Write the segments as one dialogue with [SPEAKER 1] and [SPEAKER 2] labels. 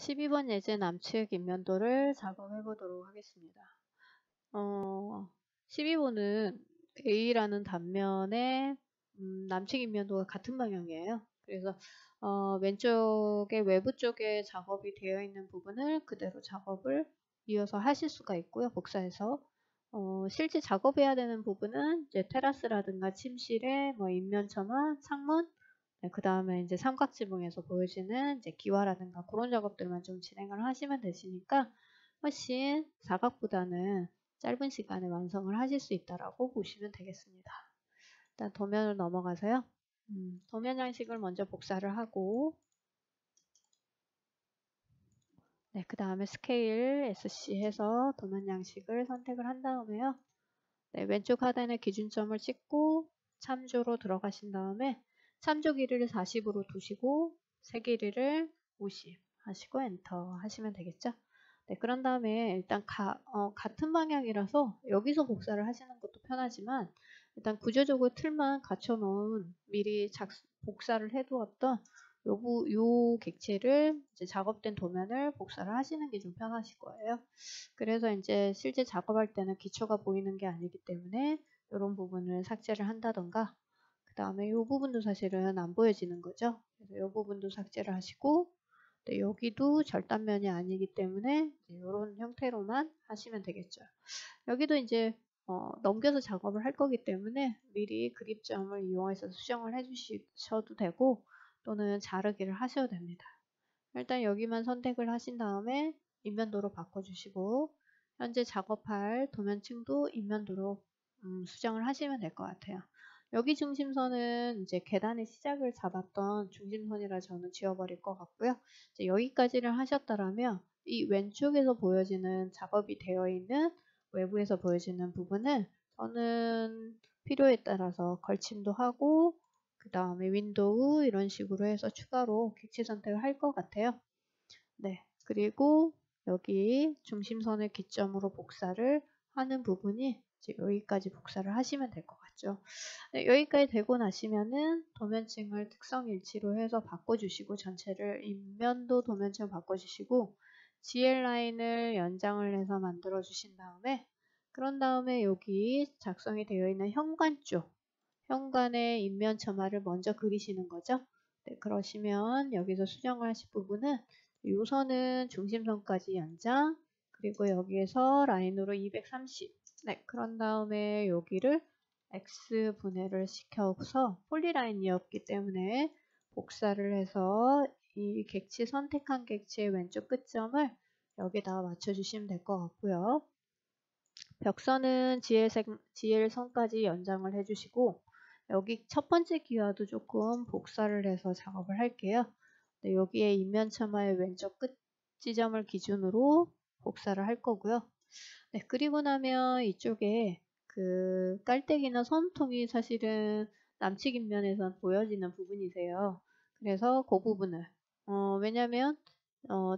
[SPEAKER 1] 12번 예제 남측 인면도를 작업해 보도록 하겠습니다. 12번은 A라는 단면에 남측 인면도가 같은 방향이에요. 그래서 왼쪽에 외부 쪽에 작업이 되어 있는 부분을 그대로 작업을 이어서 하실 수가 있고요. 복사해서 실제 작업해야 되는 부분은 이제 테라스라든가 침실의 뭐 인면처마, 창문, 네, 그 다음에 이제 삼각지붕에서 보여지는 이제 기와라든가 그런 작업들만 좀 진행을 하시면 되시니까 훨씬 사각보다는 짧은 시간에 완성을 하실 수 있다라고 보시면 되겠습니다. 일단 도면을 넘어가서요. 도면 양식을 먼저 복사를 하고, 네, 그 다음에 스케일 SC 해서 도면 양식을 선택을 한 다음에요. 네, 왼쪽 하단에 기준점을 찍고 참조로 들어가신 다음에 참조 길이를 40으로 두시고 세 길이를 50 하시고 엔터 하시면 되겠죠. 네, 그런 다음에 일단 같은 방향이라서 여기서 복사를 하시는 것도 편하지만 일단 구조적으로 틀만 갖춰놓은 미리 복사를 해두었던 요 객체를 이제 작업된 도면을 복사를 하시는 게 좀 편하실 거예요. 그래서 이제 실제 작업할 때는 기초가 보이는 게 아니기 때문에 이런 부분을 삭제를 한다던가 그 다음에 이 부분도 사실은 안 보여지는 거죠. 그래서 이 부분도 삭제를 하시고 네, 여기도 절단면이 아니기 때문에 이런 형태로만 하시면 되겠죠. 여기도 이제 넘겨서 작업을 할 거기 때문에 미리 그립점을 이용해서 수정을 해주셔도 되고 또는 자르기를 하셔도 됩니다. 일단 여기만 선택을 하신 다음에 인면도로 바꿔주시고 현재 작업할 도면층도 인면도로 수정을 하시면 될 것 같아요. 여기 중심선은 이제 계단의 시작을 잡았던 중심선이라 저는 지워버릴 것 같고요. 이제 여기까지를 하셨다라면 이 왼쪽에서 보여지는 작업이 되어 있는 외부에서 보여지는 부분을 저는 필요에 따라서 걸침도 하고 그 다음에 윈도우 이런 식으로 해서 추가로 객체 선택을 할 것 같아요. 네, 그리고 여기 중심선을 기점으로 복사를 하는 부분이 이제 여기까지 복사를 하시면 될 것 같죠. 네, 여기까지 되고 나시면은 도면층을 특성 일치로 해서 바꿔주시고 전체를 인면도 도면층 바꿔주시고 GL 라인을 연장을 해서 만들어 주신 다음에 그런 다음에 여기 작성이 되어 있는 현관 쪽 현관의 인면 처마를 먼저 그리시는 거죠. 네, 그러시면 여기서 수정을 하실 부분은 요 선은 중심선까지 연장 그리고 여기에서 라인으로 230 네, 그런 다음에 여기를 X 분해를 시켜서 폴리라인이었기 때문에 복사를 해서 이 객체 선택한 객체의 왼쪽 끝점을 여기다 맞춰주시면 될 것 같고요. 벽선은 GL선까지 연장을 해주시고 여기 첫 번째 기와도 조금 복사를 해서 작업을 할게요. 네, 여기에 인면 처마의 왼쪽 끝 지점을 기준으로 복사를 할 거고요. 네, 그리고 나면 이쪽에 그 깔때기나 선통이 사실은 남측 인면에서 보여지는 부분이세요. 그래서 그 부분을 왜냐면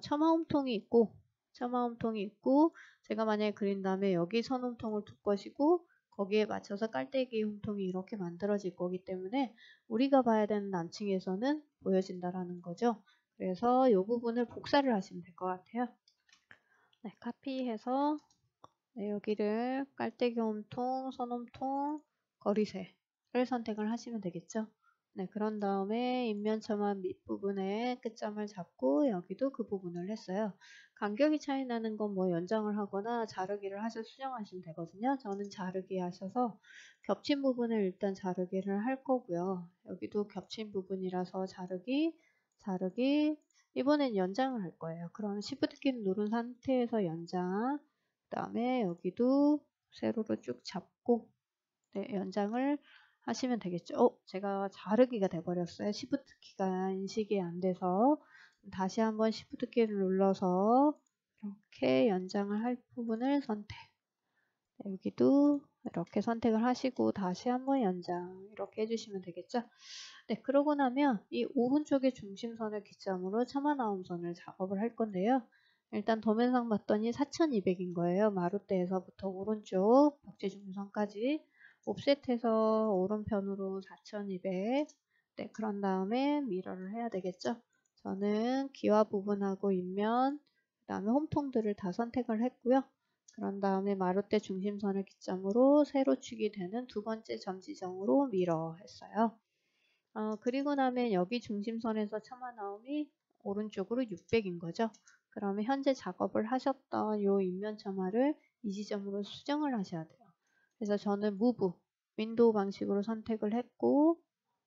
[SPEAKER 1] 처마 홈통이 있고 제가 만약에 그린 다음에 여기 선 홈통을 둘 것이고 거기에 맞춰서 깔때기 홈통이 이렇게 만들어질 거기 때문에 우리가 봐야 되는 남층에서는 보여진다라는 거죠. 그래서 이 부분을 복사를 하시면 될 것 같아요. 네, 카피해서 네, 여기를 깔때기 홈통, 선 홈통, 거리새를 선택을 하시면 되겠죠. 네, 그런 다음에 인면처마 밑부분에 끝점을 잡고 여기도 그 부분을 했어요. 간격이 차이 나는 건 뭐 연장을 하거나 자르기를 하셔서 수정하시면 되거든요. 저는 자르기 하셔서 겹친 부분을 일단 자르기를 할 거고요. 여기도 겹친 부분이라서 자르기, 이번엔 연장을 할 거예요. 그럼 Shift 키를 누른 상태에서 연장, 그 다음에 여기도 세로로 쭉 잡고 네, 연장을 하시면 되겠죠. 제가 자르기가 돼버렸어요. Shift 키가 인식이 안 돼서 다시 한번 Shift 키를 눌러서 이렇게 연장을 할 부분을 선택. 네, 여기도 이렇게 선택을 하시고 다시 한번 연장 이렇게 해주시면 되겠죠. 네, 그러고 나면 이 오른쪽의 중심선을 기점으로 처마 나옴선을 작업을 할 건데요. 일단 도면상 봤더니 4200인 거예요. 마루대에서부터 오른쪽 벽지 중심선까지 옵셋해서 오른편으로 4200. 네, 그런 다음에 미러를 해야 되겠죠. 저는 기와 부분하고 인면, 그 다음에 홈통들을 다 선택을 했고요. 그런 다음에 마루대 중심선을 기점으로 세로축이 되는 두 번째 점 지점으로 밀어 했어요. 그리고 나면 여기 중심선에서 처마 나옴이 오른쪽으로 600인 거죠. 그러면 현재 작업을 하셨던 이 인면 처마를 이 지점으로 수정을 하셔야 돼요. 그래서 저는 무브, 윈도우 방식으로 선택을 했고,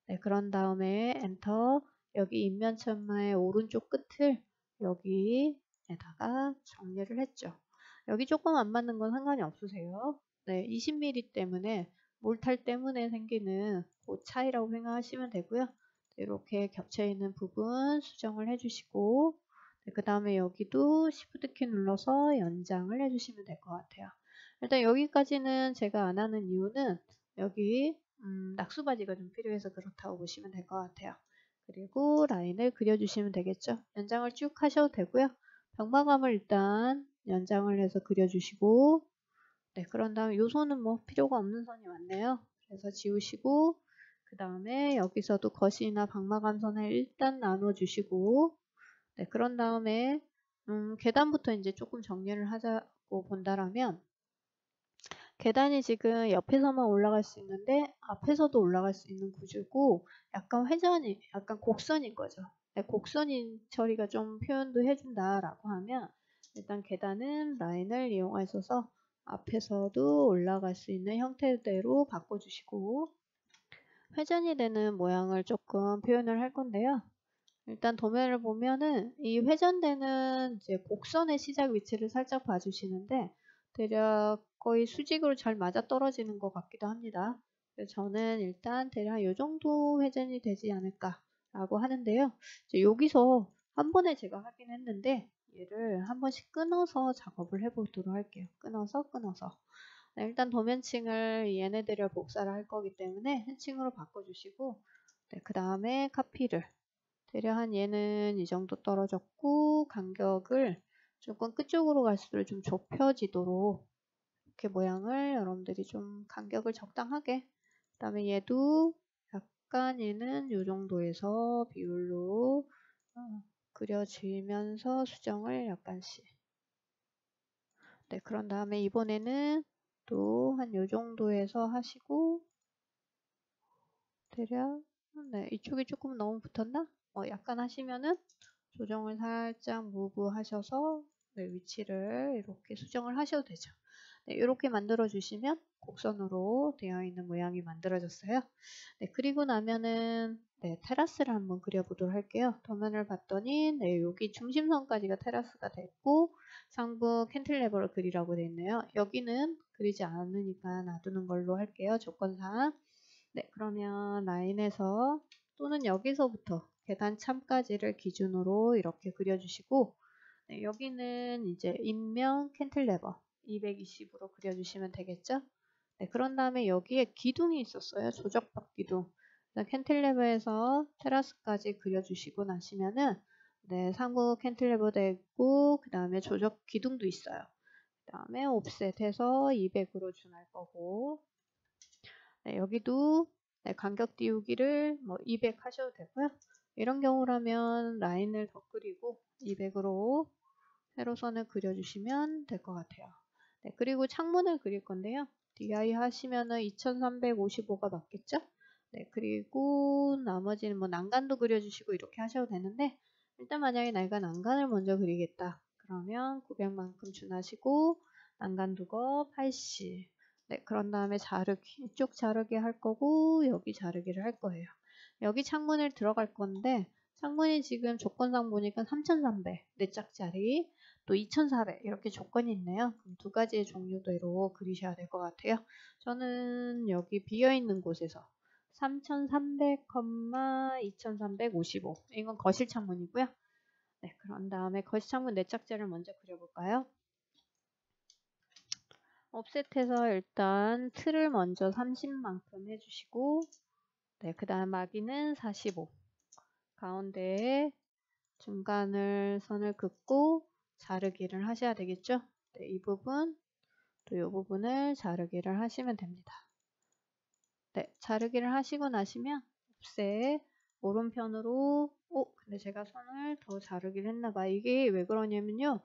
[SPEAKER 1] 네, 그런 다음에 엔터, 여기 인면 처마의 오른쪽 끝을 여기에다가 정리를 했죠. 여기 조금 안 맞는 건 상관이 없으세요. 네, 20mm 때문에 몰탈 때문에 생기는 그 차이라고 생각하시면 되고요. 이렇게 겹쳐있는 부분 수정을 해주시고, 네, 그 다음에 여기도 Shift 키 눌러서 연장을 해주시면 될 것 같아요. 일단 여기까지는 제가 안 하는 이유는 여기 낙수바지가 좀 필요해서 그렇다고 보시면 될 것 같아요. 그리고 라인을 그려주시면 되겠죠. 연장을 쭉 하셔도 되고요. 병마감을 일단 연장을 해서 그려주시고, 네, 그런 다음에 요 선은 뭐 필요가 없는 선이 많네요. 그래서 지우시고, 그 다음에 여기서도 거시나 방마감선을 일단 나눠주시고, 네, 그런 다음에 계단부터 이제 조금 정리를 하자고 본다라면, 계단이 지금 옆에서만 올라갈 수 있는데 앞에서도 올라갈 수 있는 구조고 약간 회전이 약간 곡선인 거죠. 네, 곡선인 처리가 좀 표현도 해준다라고 하면 일단 계단은 라인을 이용하셔서 앞에서도 올라갈 수 있는 형태대로 바꿔주시고 회전이 되는 모양을 조금 표현을 할 건데요. 일단 도면을 보면은 이 회전되는 이제 곡선의 시작 위치를 살짝 봐주시는데 대략 거의 수직으로 잘 맞아 떨어지는 것 같기도 합니다. 그래서 저는 일단 대략 이 정도 회전이 되지 않을까라고 하는데요. 이제 여기서 한 번에 제가 하긴 했는데 얘를 한 번씩 끊어서 작업을 해보도록 할게요. 끊어서. 네, 일단 도면층을 얘네들을 복사를 할 거기 때문에 해칭으로 바꿔주시고 네, 그 다음에 카피를 대략 한 얘는 이 정도 떨어졌고 간격을 조금 끝쪽으로 갈수록 좀 좁혀지도록 이렇게 모양을 여러분들이 좀 간격을 적당하게 그 다음에 얘도 약간 얘는 이 정도에서 비율로 그려지면서 수정을 약간씩 네, 그런 다음에 이번에는 또 한 이 정도에서 하시고 대략 네, 이쪽이 조금 너무 붙었나? 약간 하시면은 조정을 살짝 무브 하셔서 네, 위치를 이렇게 수정을 하셔도 되죠. 네, 이렇게 만들어 주시면 곡선으로 되어 있는 모양이 만들어졌어요. 네, 그리고 나면은 네, 테라스를 한번 그려보도록 할게요. 도면을 봤더니 네, 여기 중심선까지가 테라스가 됐고 상부 캔틸레버를 그리라고 되어 있네요. 여기는 그리지 않으니까 놔두는 걸로 할게요. 조건상. 네, 그러면 라인에서 또는 여기서부터 계단 참까지를 기준으로 이렇게 그려주시고 네, 여기는 이제 인면 캔틸레버 220으로 그려주시면 되겠죠? 네, 그런 다음에 여기에 기둥이 있었어요. 조적박 기둥. 캔틸레버에서 테라스까지 그려주시고 나시면은 네, 상부 캔틸레버도 있고 그 다음에 조적 기둥도 있어요. 그 다음에 옵셋해서 200으로 준할 거고 네, 여기도 네, 간격 띄우기를 뭐 200 하셔도 되고요. 이런 경우라면 라인을 더 그리고 200으로 세로선을 그려주시면 될 것 같아요. 네, 그리고 창문을 그릴 건데요. DI 하시면은 2355가 맞겠죠? 네, 그리고 나머지는 뭐 난간도 그려주시고 이렇게 하셔도 되는데 일단 만약에 내가 난간을 먼저 그리겠다. 그러면 900만큼 준하시고 난간 두거 80 네, 그런 다음에 자르기, 이쪽 자르기 할 거고 여기 자르기를 할 거예요. 여기 창문을 들어갈 건데 창문이 지금 조건상 보니까 3300 4짝짜리 또 2400 이렇게 조건이 있네요. 그럼 두 가지의 종류대로 그리셔야 될 것 같아요. 저는 여기 비어있는 곳에서 3300, 2355 이건 거실 창문이고요. 네, 그런 다음에 거실 창문 4짝짜리를 먼저 그려볼까요? 옵셋해서 일단 틀을 먼저 30만큼 해주시고 네, 그 다음 마기는 45 가운데에 중간을 선을 긋고 자르기를 하셔야 되겠죠? 네, 이 부분 또 이 부분을 자르기를 하시면 됩니다. 네, 자르기를 하시고 나시면 옵셋 오른편으로 근데 제가 선을 더 자르기를 했나봐. 이게 왜 그러냐면요.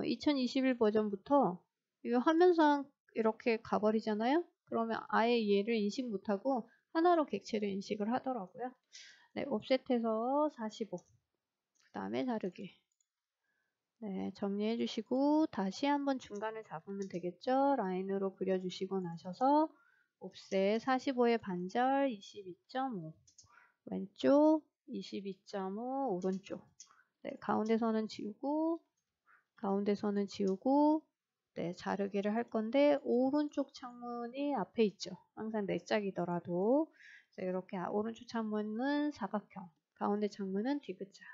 [SPEAKER 1] 2021 버전부터 이거 화면상 이렇게 가버리잖아요. 그러면 아예 얘를 인식 못하고 하나로 객체를 인식을 하더라고요. 네, 옵셋해서 45. 그 다음에 자르기. 네, 정리해 주시고 다시 한번 중간을 잡으면 되겠죠. 라인으로 그려주시고 나셔서 옵셋 45의 반절 22.5 왼쪽 22.5 오른쪽 네, 가운데 선은 지우고 가운데 선은 지우고 네, 자르기를 할 건데 오른쪽 창문이 앞에 있죠. 항상 네 짝이더라도 이렇게 오른쪽 창문은 사각형 가운데 창문은 디귿자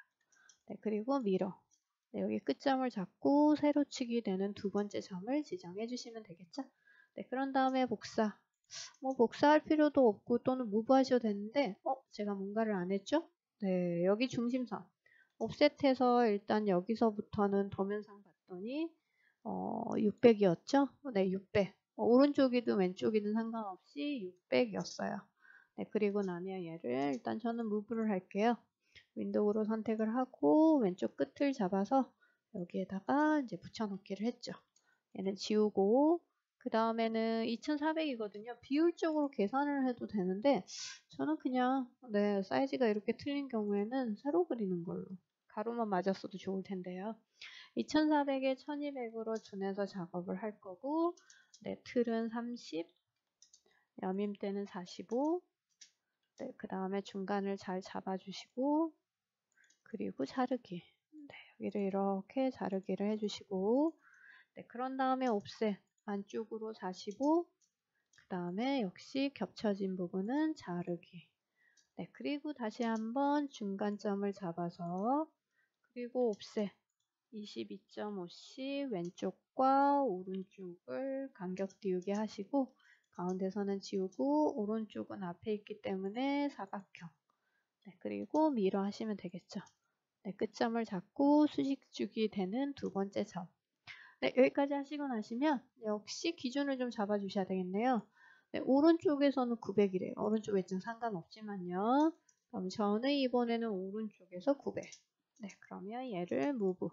[SPEAKER 1] 네, 그리고 미러 네, 여기 끝점을 잡고 세로치기 되는 두 번째 점을 지정해 주시면 되겠죠. 네, 그런 다음에 복사. 뭐 복사할 필요도 없고 또는 무브하셔도 되는데 제가 뭔가를 안 했죠? 네, 여기 중심선. 옵셋해서 일단 여기서부터는 도면상 봤더니 600이었죠? 네, 600. 오른쪽이든 왼쪽이든 상관없이 600이었어요. 네, 그리고 나면 얘를 일단 저는 무브를 할게요. 윈도우로 선택을 하고 왼쪽 끝을 잡아서 여기에다가 이제 붙여넣기를 했죠. 얘는 지우고 그 다음에는 2400이거든요. 비율적으로 계산을 해도 되는데 저는 그냥 네, 사이즈가 이렇게 틀린 경우에는 세로 그리는 걸로 가로만 맞았어도 좋을 텐데요. 2400에 1200으로 준해서 작업을 할 거고 네, 틀은 30 여밈대는 45 네, 그 다음에 중간을 잘 잡아주시고 그리고 자르기 네, 여기를 이렇게 자르기를 해주시고 네, 그런 다음에 옵셋 안쪽으로 45 그 다음에 역시 겹쳐진 부분은 자르기 네, 그리고 다시 한번 중간점을 잡아서 그리고 옵셋 22.5씩 왼쪽과 오른쪽을 간격 띄우게 하시고 가운데서는 지우고 오른쪽은 앞에 있기 때문에 사각형 네, 그리고 미러 하시면 되겠죠. 네, 끝점을 잡고 수직축이 되는 두 번째 점. 네, 여기까지 하시고 나시면 역시 기준을 좀 잡아 주셔야 되겠네요. 네, 오른쪽에서는 900이래요. 오른쪽 외증 상관없지만요. 그럼 저는 이번에는 오른쪽에서 900. 네, 그러면 얘를 무브.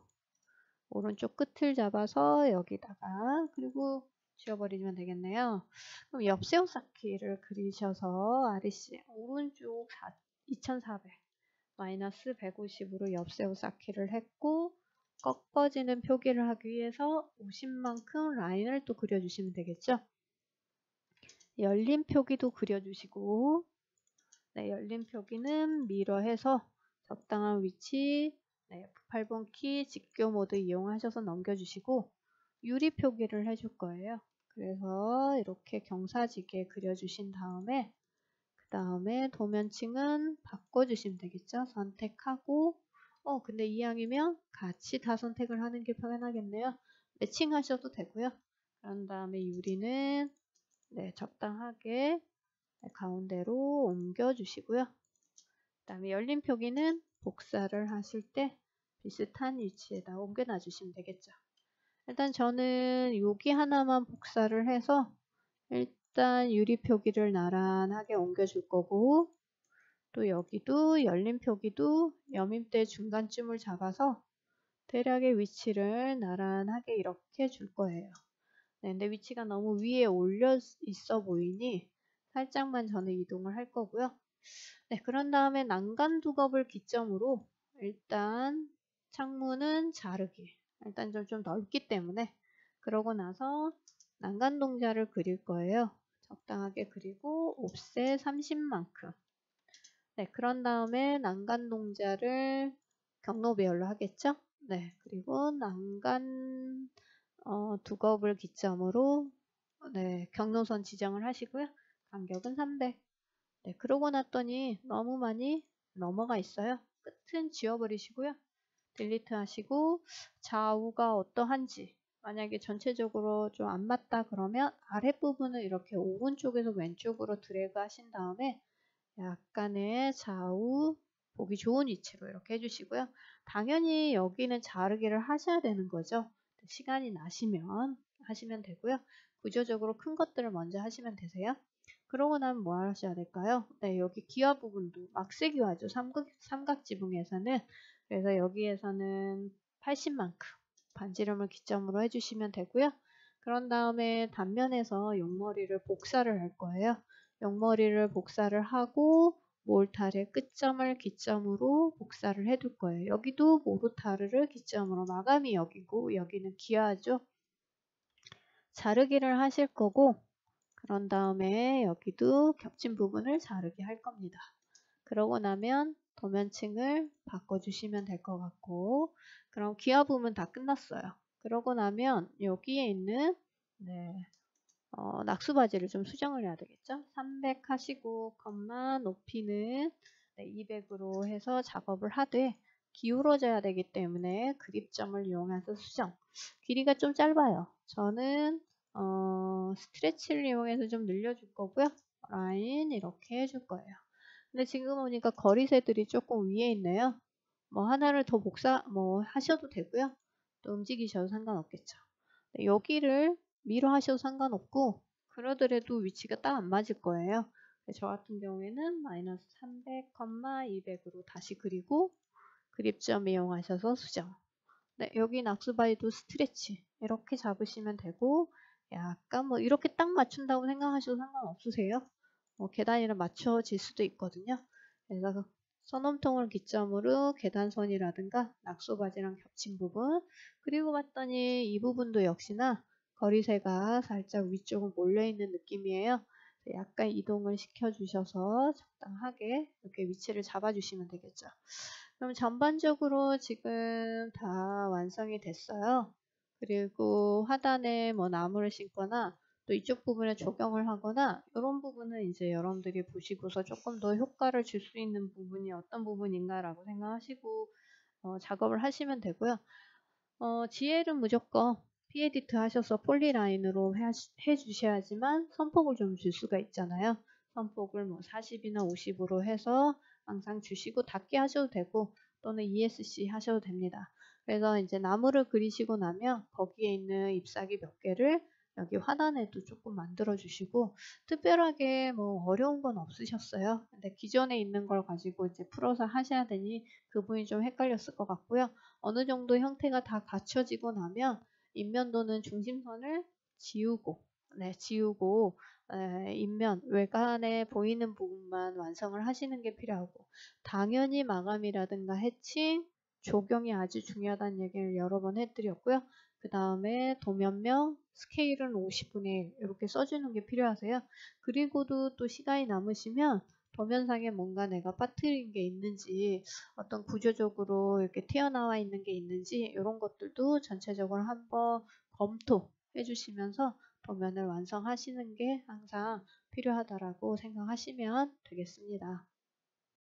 [SPEAKER 1] 오른쪽 끝을 잡아서 여기다가 그리고 지워버리면 되겠네요. 그럼 옆세우 쌓기를 그리셔서 REC 오른쪽 2400 마이너스 150으로 옆세우 쌓기를 했고 꺾어지는 표기를 하기 위해서 50만큼 라인을 또 그려주시면 되겠죠. 열린 표기도 그려주시고 네, 열린 표기는 미러해서 적당한 위치 8번 키 직교 모드 이용하셔서 넘겨주시고 유리 표기를 해줄 거예요. 그래서 이렇게 경사지게 그려주신 다음에 그 다음에 도면층은 바꿔주시면 되겠죠. 선택하고 근데 이왕이면 같이 다 선택을 하는 게 편하겠네요. 매칭하셔도 되고요. 그런 다음에 유리는 네, 적당하게 가운데로 옮겨주시고요. 그 다음에 열린 표기는 복사를 하실 때 비슷한 위치에다 옮겨 놔주시면 되겠죠. 일단 저는 여기 하나만 복사를 해서 일단 유리 표기를 나란하게 옮겨줄 거고 또 여기도 열린 표기도 여밈대 중간쯤을 잡아서 대략의 위치를 나란하게 이렇게 줄 거예요. 네, 근데 위치가 너무 위에 올려 있어 보이니 살짝만 저는 이동을 할 거고요. 네, 그런 다음에 난간 두껍을 기점으로 일단 창문은 자르기. 일단 좀 넓기 때문에 그러고 나서 난간 동자를 그릴 거예요. 적당하게 그리고 옵셋 30만큼. 네, 그런 다음에 난간 동자를 경로 배열로 하겠죠? 네, 그리고 난간 두껍을 기점으로 네, 경로선 지정을 하시고요. 간격은 300. 네, 그러고 났더니 너무 많이 넘어가 있어요. 끝은 지워버리시고요. 딜리트 하시고 좌우가 어떠한지 만약에 전체적으로 좀 안 맞다 그러면 아랫부분을 이렇게 오른쪽에서 왼쪽으로 드래그 하신 다음에 약간의 좌우 보기 좋은 위치로 이렇게 해주시고요. 당연히 여기는 자르기를 하셔야 되는 거죠. 시간이 나시면 하시면 되고요. 구조적으로 큰 것들을 먼저 하시면 되세요. 그러고 나면 뭐 하셔야 될까요? 네, 여기 기와 부분도 막세기와죠. 삼각지붕에서는. 그래서 여기에서는 80만큼 반지름을 기점으로 해주시면 되고요. 그런 다음에 단면에서 용머리를 복사를 할 거예요. 용머리를 복사를 하고 몰타의 끝점을 기점으로 복사를 해둘 거예요. 여기도 모르타르를 기점으로 마감이 여기고 여기는 기와죠. 자르기를 하실 거고 그런 다음에 여기도 겹친 부분을 자르게 할 겁니다. 그러고 나면 도면층을 바꿔주시면 될 것 같고 그럼 기아 부분 다 끝났어요. 그러고 나면 여기에 있는 낙수바지를 좀 수정을 해야 되겠죠. 300 하시고 높이는 200으로 해서 작업을 하되 기울어져야 되기 때문에 그립점을 이용해서 수정. 길이가 좀 짧아요. 저는 스트레치를 이용해서 좀 늘려줄 거고요. 라인 이렇게 해줄 거예요. 근데 지금 보니까 거리새들이 조금 위에 있네요. 뭐 하나를 더 하셔도 되고요. 또 움직이셔도 상관없겠죠. 여기를 미러 하셔도 상관없고 그러더라도 위치가 딱 안 맞을 거예요. 저 같은 경우에는 마이너스 300, 200으로 다시 그리고 그립점 이용하셔서 수정. 네, 여기 낙수바위도 스트레치 이렇게 잡으시면 되고 약간 뭐 이렇게 딱 맞춘다고 생각하셔도 상관없으세요. 계단이랑 맞춰질 수도 있거든요. 그래서 선홈통을 기점으로 계단선이라든가 낙수바지랑 겹친 부분 그리고 봤더니 이 부분도 역시나 거리새가 살짝 위쪽으로 몰려있는 느낌이에요. 약간 이동을 시켜주셔서 적당하게 이렇게 위치를 잡아주시면 되겠죠. 그럼 전반적으로 지금 다 완성이 됐어요. 그리고 하단에 뭐 나무를 심거나 또 이쪽 부분에 조경을 하거나 이런 부분은 이제 여러분들이 보시고서 조금 더 효과를 줄 수 있는 부분이 어떤 부분인가 라고 생각하시고 작업을 하시면 되고요. GL은 무조건 P-에디트 하셔서 폴리라인으로 해주셔야지만 선폭을 좀 줄 수가 있잖아요. 선폭을 뭐 40이나 50으로 해서 항상 주시고 닫게 하셔도 되고 또는 ESC 하셔도 됩니다. 그래서 이제 나무를 그리시고 나면 거기에 있는 잎사귀 몇 개를 여기 화단에도 조금 만들어 주시고 특별하게 뭐 어려운 건 없으셨어요. 근데 기존에 있는 걸 가지고 이제 풀어서 하셔야 되니 그 부분이 좀 헷갈렸을 것 같고요. 어느 정도 형태가 다 갖춰지고 나면 인면도는 중심선을 지우고 인면 외관에 보이는 부분만 완성을 하시는 게 필요하고 당연히 마감이라든가 해칭, 조경이 아주 중요하다는 얘기를 여러 번 해드렸고요. 그 다음에 도면명, 스케일은 50분의 1 이렇게 써주는 게 필요하세요. 그리고도 또 시간이 남으시면 도면상에 뭔가 내가 빠뜨린 게 있는지 어떤 구조적으로 이렇게 튀어나와 있는 게 있는지 이런 것들도 전체적으로 한번 검토해 주시면서 도면을 완성하시는 게 항상 필요하다라고 생각하시면 되겠습니다.